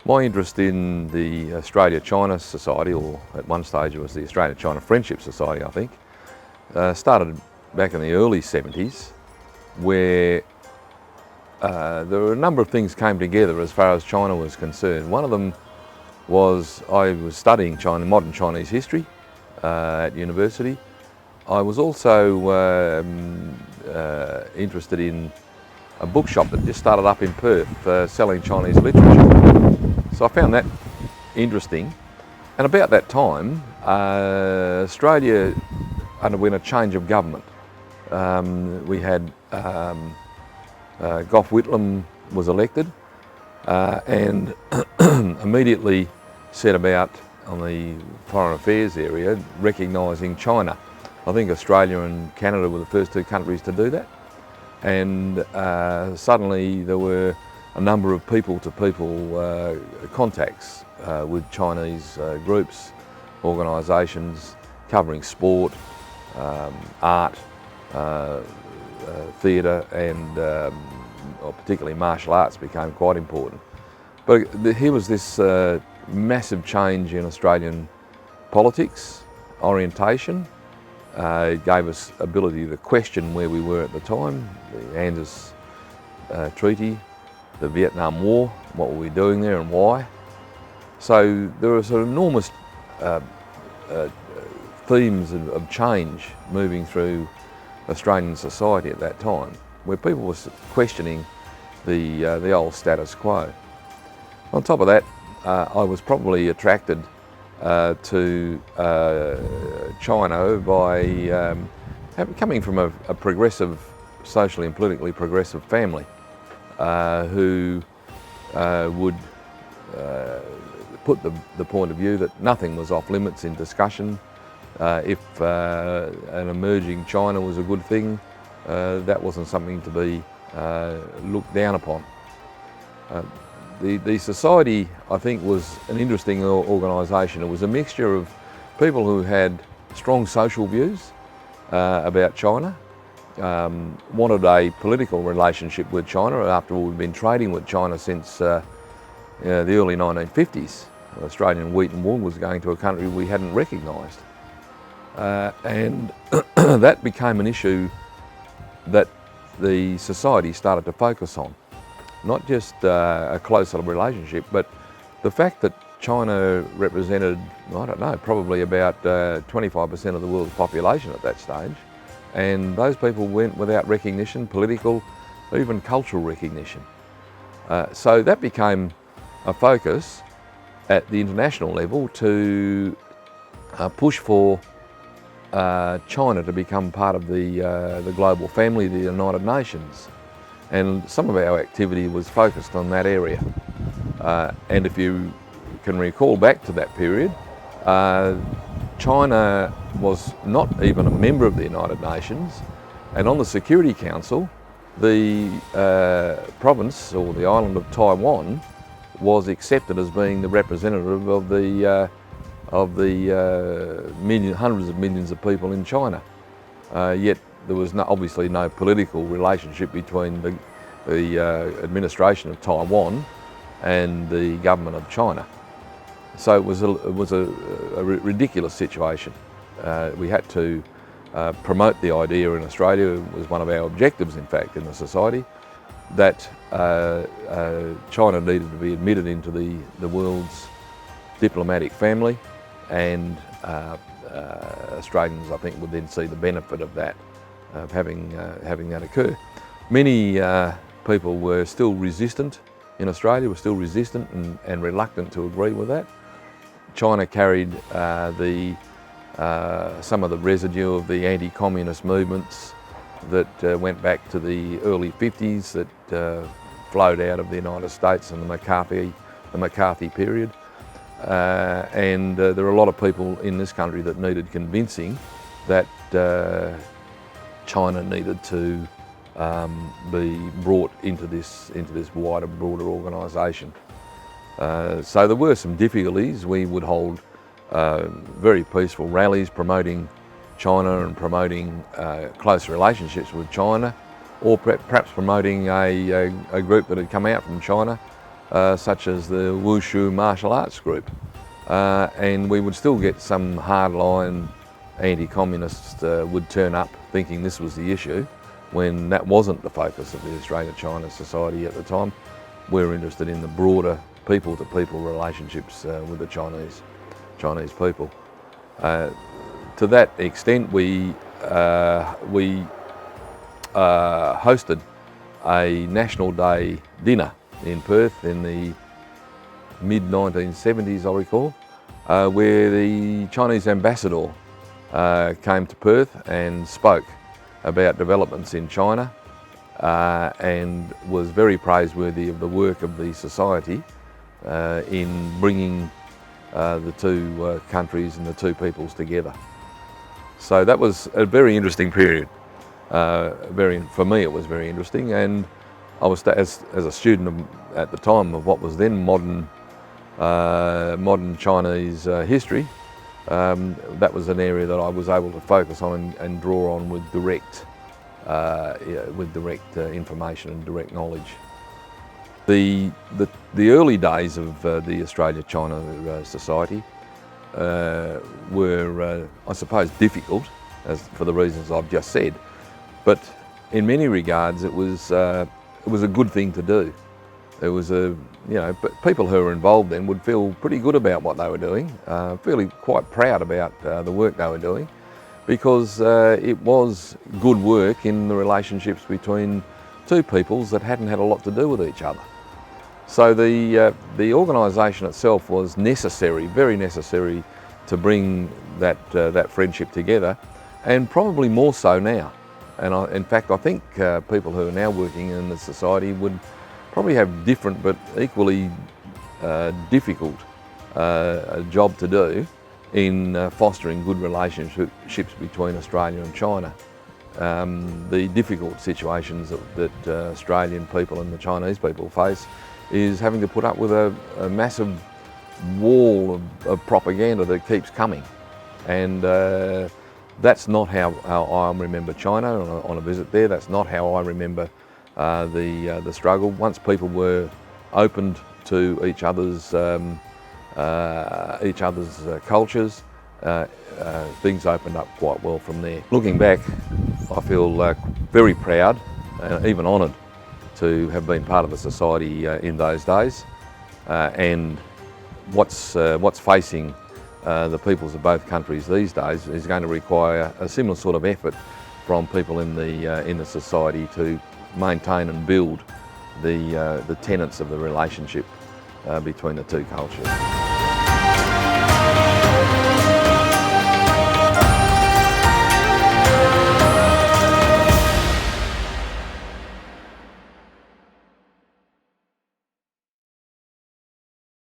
My interest in the Australia-China Society, or at one stage it was the Australia-China Friendship Society, I think, started back in the early 70s, where there were a number of things came together as far as China was concerned. One of them was I was studying modern Chinese history at university. I was also interested in a bookshop that just started up in Perth selling Chinese literature. So I found that interesting. And about that time, Australia underwent a change of government. We had Gough Whitlam was elected and immediately set about on the foreign affairs area recognising China. I think Australia and Canada were the first two countries to do that, and suddenly there were a number of people-to-people contacts with Chinese groups, organisations covering sport, art, theatre and particularly martial arts became quite important. But here was this massive change in Australian politics, orientation. It gave us ability to question where we were at the time, the Anzus Treaty, the Vietnam War, what were we doing there and why. So there was an enormous themes of change moving through Australian society at that time, where people were questioning the old status quo. On top of that, I was probably attracted to China by coming from a progressive, socially and politically progressive family who would put the point of view that nothing was off limits in discussion. If an emerging China was a good thing, that wasn't something to be looked down upon. The society, I think, was an interesting organisation. It was a mixture of people who had strong social views about China, wanted a political relationship with China. After all, we've been trading with China since the early 1950s. Australian wheat and wool was going to a country we hadn't recognised. And that became an issue that the society started to focus on. Not just a closer relationship, but the fact that China represented, I don't know, probably about 25% of the world's population at that stage. And those people went without recognition, political, or even cultural recognition. So that became a focus at the international level to push for China to become part of the global family, the United Nations. And some of our activity was focused on that area. And if you can recall back to that period, China was not even a member of the United Nations, and on the Security Council, the province or the island of Taiwan was accepted as being the representative of the hundreds of millions of people in China. Yet there was obviously no political relationship between the administration of Taiwan and the government of China. So it was a ridiculous situation. We had to promote the idea in Australia. It was one of our objectives, in fact, in the society, that China needed to be admitted into the world's diplomatic family, and Australians, I think, would then see the benefit of that, of having that occur. Many people were still resistant in Australia, were still resistant and reluctant to agree with that. China carried some of the residue of the anti-communist movements that went back to the early 50s, that flowed out of the United States in the McCarthy period. And there are a lot of people in this country that needed convincing that China needed to be brought into this wider, broader organisation. So there were some difficulties. We would hold very peaceful rallies promoting China and promoting close relationships with China, or perhaps promoting a group that had come out from China such as the Wushu martial arts group. And we would still get some hardline anti-communists would turn up thinking this was the issue, when that wasn't the focus of the Australia-China Society at the time. We're interested in the broader people-to-people relationships with the Chinese people. To that extent, we hosted a National Day dinner in Perth in the mid-1970s, I recall, where the Chinese ambassador came to Perth and spoke about developments in China and was very praiseworthy of the work of the Society in bringing the two countries and the two peoples together. So that was a very interesting period. For me it was very interesting, and I was, as a student at the time of what was then modern Chinese history, that was an area that I was able to focus on and draw on with direct information and direct knowledge. The early days of the Australia-China Society were, I suppose, difficult, for the reasons I've just said, but in many regards it was a good thing to do. There was but people who were involved then would feel pretty good about what they were doing, feeling quite proud about the work they were doing, because it was good work in the relationships between two peoples that hadn't had a lot to do with each other. So the organisation itself was necessary, very necessary, to bring that friendship together, and probably more so now. And in fact, I think people who are now working in the society would probably have different but equally difficult job to do in fostering good relationships between Australia and China. The difficult situations that Australian people and the Chinese people face is having to put up with a massive wall of propaganda that keeps coming. And that's not how I remember China on a visit there. That's not how I remember the struggle. Once people were opened to each other's cultures, things opened up quite well from there. Looking back, I feel very proud and even honoured to have been part of the society in those days, and what's facing the peoples of both countries these days is going to require a similar sort of effort from people in the society to maintain and build the tenets of the relationship between the two cultures.